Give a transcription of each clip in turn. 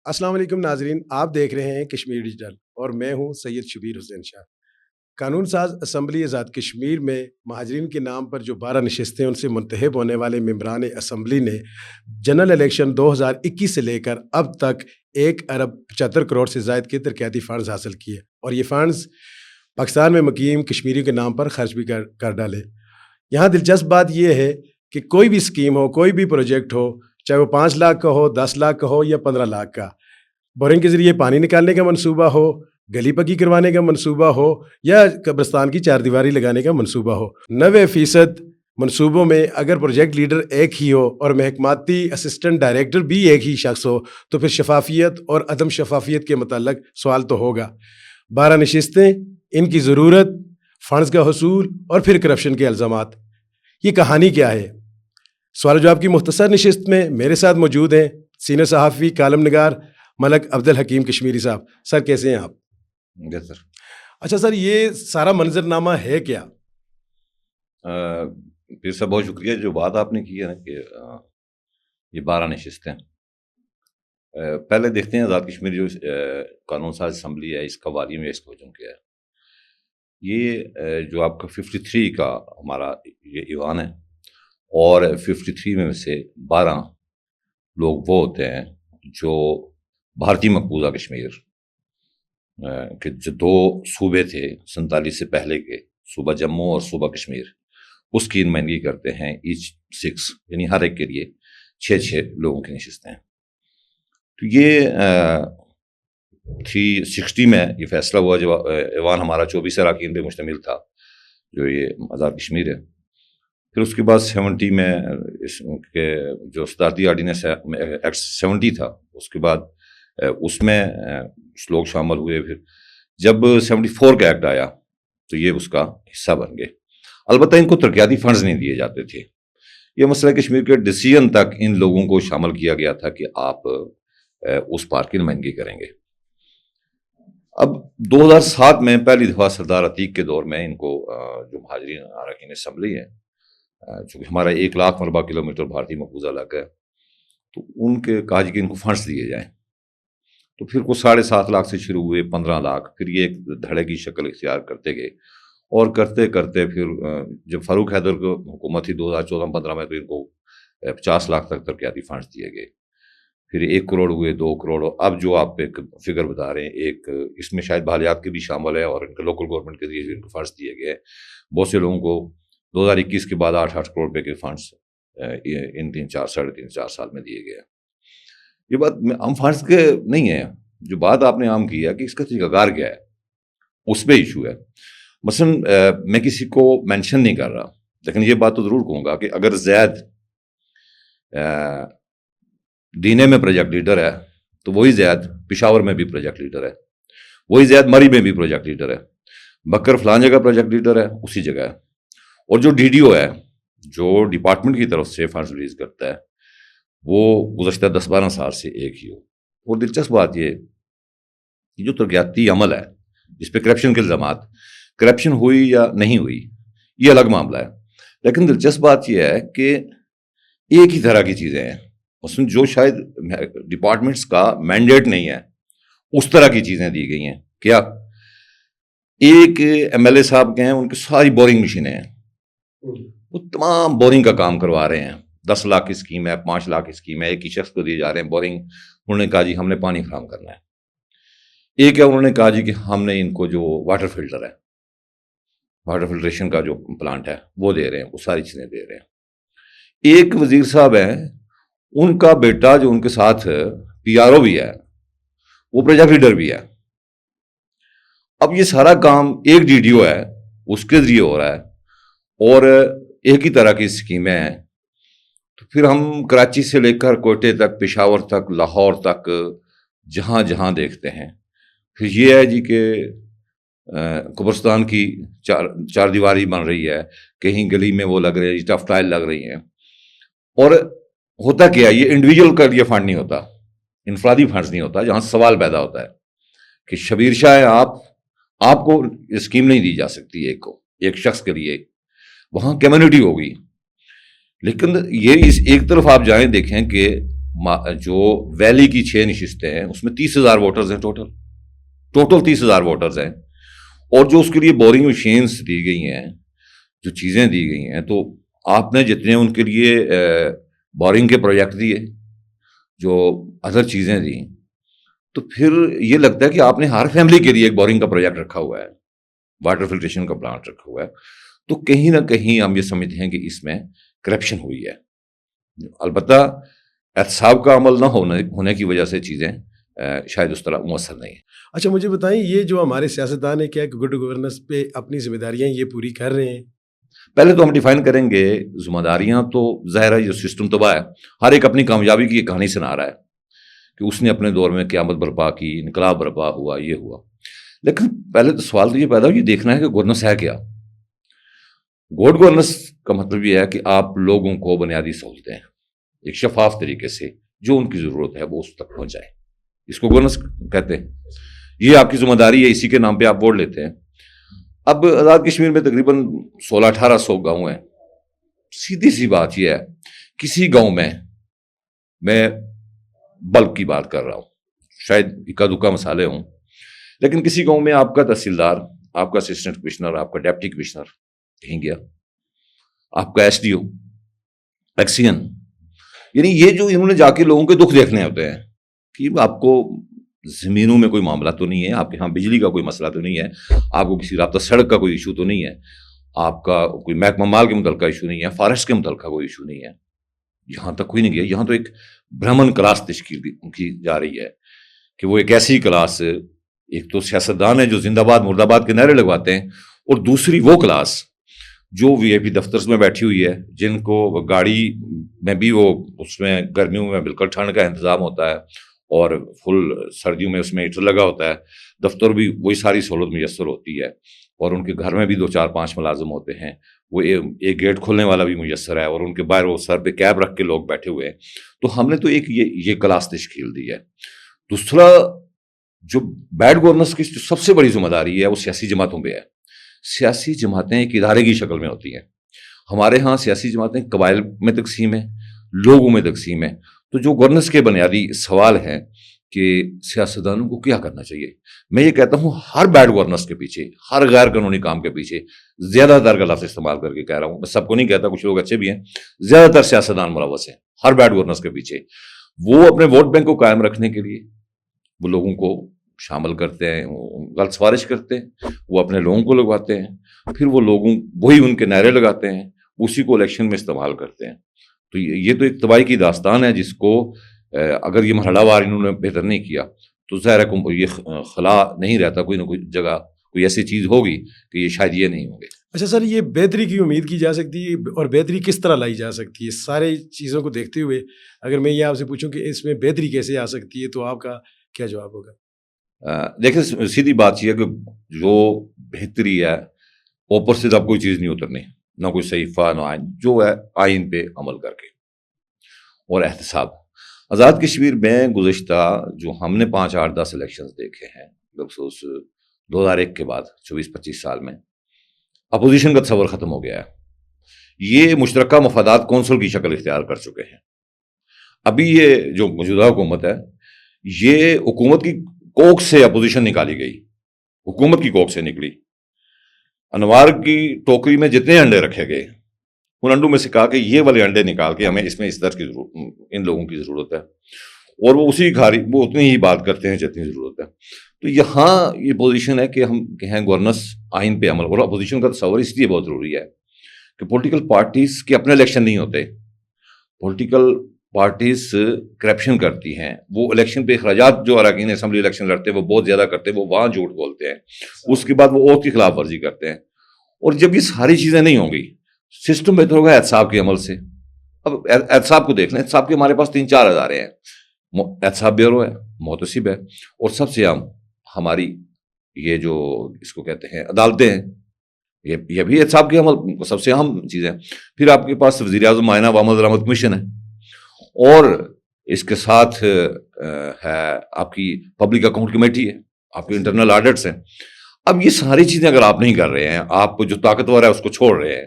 السلام علیکم ناظرین، آپ دیکھ رہے ہیں کشمیر ڈیجیٹل اور میں ہوں سید شبیر حسین شاہ۔ قانون ساز اسمبلی آزاد کشمیر میں مہاجرین کے نام پر جو 12 نشستیں ان سے منتخب ہونے والے ممبران اسمبلی نے جنرل الیکشن 2021 سے لے کر اب تک 1 ارب 75 کروڑ سے زائد کے ترقیاتی فنڈز حاصل کیے اور یہ فنڈز پاکستان میں مقیم کشمیریوں کے نام پر خرچ بھی کر ڈالے۔ یہاں دلچسپ بات یہ ہے کہ کوئی بھی اسکیم ہو، کوئی بھی پروجیکٹ ہو، چاہے وہ 5 لاکھ کا ہو، 10 لاکھ کا ہو یا 15 لاکھ کا، بورنگ کے ذریعے پانی نکالنے کا منصوبہ ہو، گلی پکی کروانے کا منصوبہ ہو یا قبرستان کی 4 دیواری لگانے کا منصوبہ ہو، 90% منصوبوں میں اگر پروجیکٹ لیڈر ایک ہی ہو اور محکماتی اسسٹنٹ ڈائریکٹر بھی ایک ہی شخص ہو تو پھر شفافیت اور عدم شفافیت کے متعلق سوال تو ہوگا۔ 12 نشستیں، ان کی ضرورت، فنڈز کا حصول اور پھر کرپشن کے الزامات، یہ کہانی کیا ہے؟ سوال و جواب کی مختصر نشست میں میرے ساتھ موجود ہیں سینئر صحافی کالم نگار ملک عبدالحکیم کشمیری صاحب۔ سر کیسے ہیں آپ؟ جی سر۔ اچھا سر، یہ سارا منظرنامہ ہے کیا؟ پھر سے بہت شکریہ جو بات آپ نے کی ہے نا کہ یہ 12 نشستیں، پہلے دیکھتے ہیں آزاد کشمیر جو قانون ساز اسمبلی ہے اس کا والی میں اس کو ہجوم کیا ہے۔ یہ جو آپ کا 53 کا ہمارا یہ ایوان ہے اور 53 میں سے 12 لوگ وہ ہوتے ہیں جو بھارتی مقبوضہ کشمیر کہ جو 2 صوبے تھے 47 سے پہلے کے، صوبہ جموں اور صوبہ کشمیر، اس کی نمائندگی کرتے ہیں ایچ 6، یعنی ہر ایک کے لیے 6 لوگوں کی نشستیں ہیں۔ تو یہ 360 میں یہ فیصلہ ہوا جو ایوان ہمارا 24 اراکین پہ مشتمل تھا جو یہ آزاد کشمیر ہے۔ پھر اس کے بعد 70 میں اس کے جو صدارتی آرڈیننس ایکٹ 70 تھا، اس کے بعد اس میں لوگ شامل ہوئے۔ پھر جب 74 کا ایکٹ آیا تو یہ اس کا حصہ بن گئے۔ البتہ ان کو ترقیاتی فنڈز نہیں دیے جاتے تھے۔ یہ مسئلہ کشمیر کے ڈیسیژن تک ان لوگوں کو شامل کیا گیا تھا کہ آپ اس پارٹ کی نمائندگی کریں گے۔ اب 2007 میں پہلی دفعہ سردار عتیق کے دور میں ان کو جو مہاجرین اراکین اسمبلی ہے، چونکہ ہمارا 1 لاکھ مربع کلومیٹر بھارتی مقبوضہ علاقہ ہے، تو ان کے کہا کہ ان کو فنڈز دیے جائیں۔ تو پھر وہ 7.5 لاکھ سے شروع ہوئے، 15 لاکھ، پھر یہ ایک دھڑے کی شکل اختیار کرتے گئے اور کرتے کرتے پھر جب فاروق حیدر کو حکومت تھی 2014-15 میں تو ان کو 50 لاکھ تک ترقیاتی فنڈز دیے گئے۔ پھر 1 کروڑ ہوئے، 2 کروڑ، اب جو آپ ایک فگر بتا رہے ہیں، ایک اس میں شاید بحالیات کے بھی شامل ہے اور ان کے لوکل گورنمنٹ کے ذریعے ان کو فنڈز دیے گئے۔ بہت سے لوگوں کو 2021 کے بعد 8 کروڑ روپے کے فنڈز ان 3-4 سال میں دیے گئے۔ یہ بات عام فنڈز کے نہیں ہے، جو بات آپ نے عام کی ہے کہ اس کا طریقہ کار کیا ہے، اس پہ ایشو ہے۔ مثلاً میں کسی کو مینشن نہیں کر رہا، لیکن یہ بات تو ضرور کہوں گا کہ اگر زید دینے میں پروجیکٹ لیڈر ہے تو وہی زید پشاور میں بھی پروجیکٹ لیڈر ہے، وہی زید مری میں بھی پروجیکٹ لیڈر ہے، بکر فلان جگہ پروجیکٹ لیڈر ہے اسی جگہ ہے۔ اور جو ڈی ڈی او ہے جو ڈپارٹمنٹ کی طرف سے فنڈز ریلیز کرتا ہے وہ گزشتہ 10-12 سال سے ایک ہی ہو۔ اور دلچسپ بات یہ کہ جو ترقیاتی عمل ہے جس پہ کرپشن کے الزامات، کرپشن ہوئی یا نہیں ہوئی یہ الگ معاملہ ہے، لیکن دلچسپ بات یہ ہے کہ ایک ہی طرح کی چیزیں ہیں۔ مثلاً جو شاید ڈپارٹمنٹس کا مینڈیٹ نہیں ہے اس طرح کی چیزیں دی گئی ہیں۔ کیا ایک ایم ایل اے صاحب کے ہیں، ان کی ساری بورنگ مشینیں ہیں، وہ تمام بورنگ کا کام کروا رہے ہیں۔ 10 لاکھ کی اسکیم ہے، 5 لاکھ کی اسکیم ہے، ایک ہی شخص کو دیے جا رہے ہیں بورنگ۔ انہوں نے کہا جی ہم نے پانی فراہم کرنا ہے۔ ایک ہے انہوں نے کہا جی کہ ہم نے ان کو جو واٹر فلٹر ہے، واٹر فلٹریشن کا جو پلانٹ ہے وہ دے رہے ہیں، وہ ساری چیزیں دے رہے ہیں۔ ایک وزیر صاحب ہیں، ان کا بیٹا جو ان کے ساتھ پی آر او بھی ہے وہ پروجیکٹ لیڈر بھی ہے۔ اب یہ سارا کام ایک ڈی ڈی او ہے اس کے ذریعے ہو رہا ہے اور ایک ہی طرح کی اسکیمیں ہیں۔ تو پھر ہم کراچی سے لے کر کوئٹے تک، پشاور تک، لاہور تک جہاں جہاں دیکھتے ہیں پھر یہ ہے جی کہ قبرستان کی 4 دیواری بن رہی ہے، کہیں گلی میں وہ لگ رہے ہیں، ٹف ٹائل لگ رہی ہیں۔ اور ہوتا کیا، یہ انڈیویجول کا یہ فنڈ نہیں ہوتا، انفرادی فنڈز نہیں ہوتا، جہاں سوال پیدا ہوتا ہے کہ شبیر شاہ ہیں آپ کو اسکیم نہیں دی جا سکتی ایک شخص کے لیے، وہاں کمیونٹی ہوگی۔ لیکن یہ اس ایک طرف آپ جائیں دیکھیں کہ جو ویلی کی 6 نشستیں ہیں اس میں 30,000 ووٹرز ہیں ٹوٹل 30,000 ووٹرز ہیں. اور جو اس کے لیے بورنگ مشینس دی گئی ہیں, جو چیزیں دی گئی ہیں, تو آپ نے جتنے ان کے لیے بورنگ کے پروجیکٹ دیے, جو ادر چیزیں دیں, تو پھر یہ لگتا ہے کہ آپ نے ہر فیملی کے لیے ایک بورنگ کا پروجیکٹ رکھا ہوا ہے, واٹر فلٹریشن کا پلانٹ رکھا ہوا ہے. تو کہیں نہ کہیں ہم یہ سمجھتے ہیں کہ اس میں کرپشن ہوئی ہے. البتہ احتساب کا عمل نہ ہونے کی وجہ سے چیزیں شاید اس طرح مؤثر نہیں ہیں. اچھا مجھے بتائیں, یہ جو ہمارے سیاستدان ہیں کیا گڈ گورننس پہ اپنی ذمہ داریاں یہ پوری کر رہے ہیں؟ پہلے تو ہم ڈیفائن کریں گے ذمہ داریاں. تو ظاہر ہے یہ سسٹم تباہ ہے, ہر ایک اپنی کامیابی کی کہانی سنا رہا ہے کہ اس نے اپنے دور میں قیامت برپا کی, انقلاب برپا ہوا, یہ ہوا. لیکن پہلے تو سوال تو یہ پیدا ہو, یہ دیکھنا ہے کہ گورننس ہے کیا. گڈ گورننس کا مطلب یہ ہے کہ آپ لوگوں کو بنیادی سہولتیں ایک شفاف طریقے سے جو ان کی ضرورت ہے وہ اس تک پہنچائے, اس کو گورننس کہتے ہیں. یہ آپ کی ذمہ داری ہے, اسی کے نام پہ آپ ووٹ لیتے ہیں. اب آزاد کشمیر میں تقریباً 1600-1800 گاؤں ہیں. سیدھی سی بات یہ ہے, کسی گاؤں میں بلک کی بات کر رہا ہوں, شاید اکا دکا مسالے ہوں, لیکن کسی گاؤں میں آپ کا تحصیلدار, آپ کا اسسٹنٹ کمشنر, آپ کا ڈپٹی کمشنر کہیں گیا, آپ کا ایس ڈی او, ایکسین, یعنی یہ جو انہوں نے جا کے لوگوں کے دکھ دیکھنے ہوتے ہیں کہ آپ کو زمینوں میں کوئی معاملہ تو نہیں ہے, آپ کے ہاں بجلی کا کوئی مسئلہ تو نہیں ہے, آپ کو کسی رابطہ سڑک کا کوئی ایشو تو نہیں ہے, آپ کا کوئی محکمہ مال کے متعلقہ ایشو نہیں ہے, فارسٹ کے متعلقہ کوئی ایشو نہیں ہے. یہاں تک کوئی نہیں گیا. یہاں تو ایک برہمن کلاس تشکیل کی جا رہی ہے کہ وہ ایک ایسی کلاس, ایک تو سیاستدان ہے جو زندہ باد مرد آباد کے نعرے لگواتے ہیں, اور دوسری وہ کلاس جو وی آئی پی دفتر میں بیٹھی ہوئی ہے, جن کو گاڑی میں بھی وہ اس میں گرمیوں میں بالکل ٹھنڈ کا انتظام ہوتا ہے اور فل سردیوں میں اس میں ہیٹر لگا ہوتا ہے, دفتر بھی وہی ساری سہولت میسر ہوتی ہے, اور ان کے گھر میں بھی 2-4-5 ملازم ہوتے ہیں, وہ ایک گیٹ کھولنے والا بھی میسر ہے, اور ان کے باہر وہ سر پہ کیپ رکھ کے لوگ بیٹھے ہوئے ہیں. تو ہم نے تو ایک یہ کلاس تشکیل دی ہے. دوسرا جو بیڈ گورننس کی جو سب سے بڑی ذمہ داری ہے وہ سیاسی جماعتوں پہ ہے. سیاسی جماعتیں ایک ادارے کی شکل میں ہوتی ہیں. ہمارے ہاں سیاسی جماعتیں قبائل میں تقسیم ہیں, لوگوں میں تقسیم ہیں. تو جو گورننس کے بنیادی سوال ہیں کہ سیاستدانوں کو کیا کرنا چاہیے, میں یہ کہتا ہوں ہر بیڈ گورننس کے پیچھے, ہر غیر قانونی کام کے پیچھے, زیادہ تر کا لفظ استعمال کر کے کہہ رہا ہوں, میں سب کو نہیں کہتا, کچھ لوگ اچھے بھی ہیں, زیادہ تر سیاستدان ملوث ہیں ہر بیڈ گورننس کے پیچھے. وہ اپنے ووٹ بینک کو قائم رکھنے کے لیے وہ لوگوں کو شامل کرتے ہیں, غلط سفارش کرتے ہیں, وہ اپنے لوگوں کو لگواتے ہیں, پھر وہ لوگوں وہی ان کے نعرے لگاتے ہیں, اسی کو الیکشن میں استعمال کرتے ہیں. تو یہ تو ایک تباہی کی داستان ہے جس کو اگر یہ مرحلہ وار انہوں نے بہتر نہیں کیا تو ظاہر ہے یہ خلا نہیں رہتا, کوئی نہ کوئی جگہ کوئی ایسی چیز ہوگی کہ یہ شاید یہ نہیں ہوں گے. اچھا سر, یہ بہتری کی امید کی جا سکتی ہے, اور بہتری کس طرح لائی جا سکتی ہے؟ سارے چیزوں کو دیکھتے ہوئے اگر میں یہ آپ سے پوچھوں کہ اس میں بہتری کیسے آ سکتی ہے, تو آپ کا کیا جواب ہوگا؟ دیکھیں سیدھی بات یہ ہے کہ جو بہتری ہے اوپر سے اب کوئی چیز نہیں اترنی, نہ کوئی صحیفہ نہ آئین, جو ہے آئین پہ عمل کر کے اور احتساب. آزاد کشمیر میں گزشتہ جو ہم نے 5-8-10 الیکشنز دیکھے ہیں بخصوص 2001 کے بعد 24-25 سال میں, اپوزیشن کا تصور ختم ہو گیا ہے. یہ مشترکہ مفادات کونسل کی شکل اختیار کر چکے ہیں. ابھی یہ جو موجودہ حکومت ہے, یہ حکومت کی کوکھ سے اپوزیشن نکالی گئی, حکومت کی کوکھ سے نکلی. انوار کی ٹوکری میں جتنے انڈے رکھے گئے, ان انڈوں میں سے کہا کہ یہ والے انڈے نکال کے ہمیں اس میں اس درد کی ضرورت, ان لوگوں کی ضرورت ہے, اور وہ اسی کھاری وہ اتنی ہی بات کرتے ہیں جتنی ضرورت ہے. تو یہاں یہ پوزیشن ہے کہ ہم کہیں گورننس آئین پہ عمل, اور اپوزیشن کا تصور اس لیے بہت ضروری ہے کہ پولیٹیکل پارٹیز کے اپنے الیکشن نہیں ہوتے, پولیٹیکل پارٹیز کرپشن کرتی ہیں. وہ الیکشن پہ اخراجات جو اراکین اسمبلی الیکشن لڑتے ہیں وہ بہت زیادہ کرتے ہیں, وہ وہاں جھوٹ بولتے ہیں, اس کے بعد وہ اوتھ کی خلاف ورزی کرتے ہیں. اور جب یہ ساری چیزیں نہیں ہوں گی, سسٹم بہتر ہوگا احتساب کے عمل سے. اب احتساب کو دیکھ لیں, احتساب کے ہمارے پاس 3-4 ادارے ہیں. احتساب بیورو ہے, محتسب ہے, اور سب سے عام ہماری یہ جو اس کو کہتے ہیں عدالتیں ہیں, یہ بھی احتساب کے عمل سب سے اہم چیزیں. پھر آپ کے پاس وزیر اعظم معائنہ و عمل درآمد کمیشن ہے, اور اس کے ساتھ ہے آپ کی پبلک اکاؤنٹ کمیٹی ہے, آپ کے انٹرنل آڈٹس ہیں. اب یہ ساری چیزیں اگر آپ نہیں کر رہے ہیں, آپ جو طاقتور ہے اس کو چھوڑ رہے ہیں,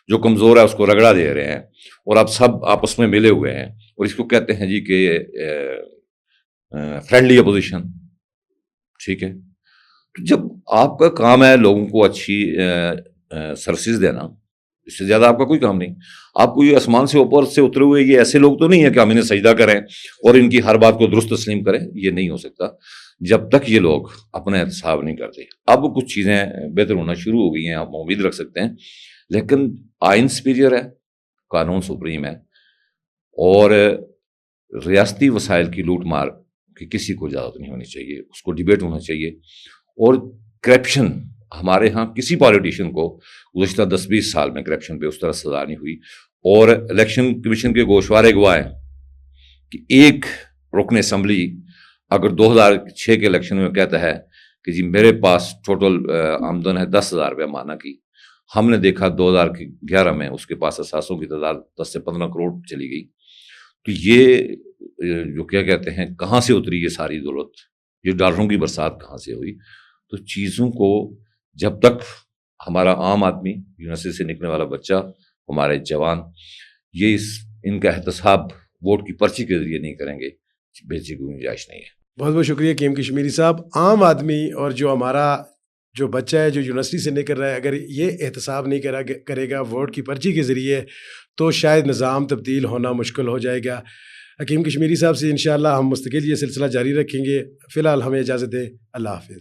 جو کمزور ہے اس کو رگڑا دے رہے ہیں, اور آپ سب آپس میں ملے ہوئے ہیں, اور اس کو کہتے ہیں جی کہ فرینڈلی اپوزیشن. ٹھیک ہے. تو جب آپ کا کام ہے لوگوں کو اچھی سروسز دینا، اس سے زیادہ آپ کا کوئی کام نہیں. آپ کو یہ آسمان سے اوپر سے اترے ہوئے یہ ایسے لوگ تو نہیں ہیں کہ ہم انہیں سجدہ کریں اور ان کی ہر بات کو درست تسلیم کریں. یہ نہیں ہو سکتا جب تک یہ لوگ اپنا احتساب نہیں کرتے. اب کچھ چیزیں بہتر ہونا شروع ہو گئی ہیں، آپ امید رکھ سکتے ہیں، لیکن آئین سپیریئر ہے، قانون سپریم ہے، اور ریاستی وسائل کی لوٹ مار کی کسی کو اجازت نہیں ہونی چاہیے. اس کو ڈیبیٹ ہونا چاہیے. اور کرپشن ہمارے ہاں کسی پالیٹیشین کو گزشتہ 10-20 سال میں کرپشن پہ اس طرح سزا نہیں ہوئی. اور الیکشن کمیشن کے گوشوارے گواہ ہیں کہ ایک رکن اسمبلی اگر 2006 کے الیکشن میں کہتا ہے کہ جی میرے پاس ٹوٹل آمدن ہے 10,000 روپیہ ماہانہ کی، ہم نے دیکھا 2011 میں اس کے پاس اثاثوں کی تعداد 10 سے 15 کروڑ چلی گئی. تو یہ جو کیا کہتے ہیں کہاں سے اتری یہ ساری دولت، یہ ڈالروں کی برسات کہاں سے ہوئی. تو چیزوں کو جب تک ہمارا عام آدمی، یونیورسٹی سے نکلنے والا بچہ، ہمارے جوان یہ ان کا احتساب ووٹ کی پرچی کے ذریعے نہیں کریں گے، بیچنے کی گنجائش نہیں ہے. بہت بہت شکریہ کیم کشمیری صاحب. عام آدمی اور جو ہمارا جو بچہ ہے جو یونیورسٹی سے نکل رہا ہے، اگر یہ احتساب نہیں کرے گا ووٹ کی پرچی کے ذریعے تو شاید نظام تبدیل ہونا مشکل ہو جائے گا. حکیم کشمیری صاحب سے انشاءاللہ ہم مستقل یہ سلسلہ جاری رکھیں گے. فی الحال ہمیں اجازت دیں. اللہ حافظ.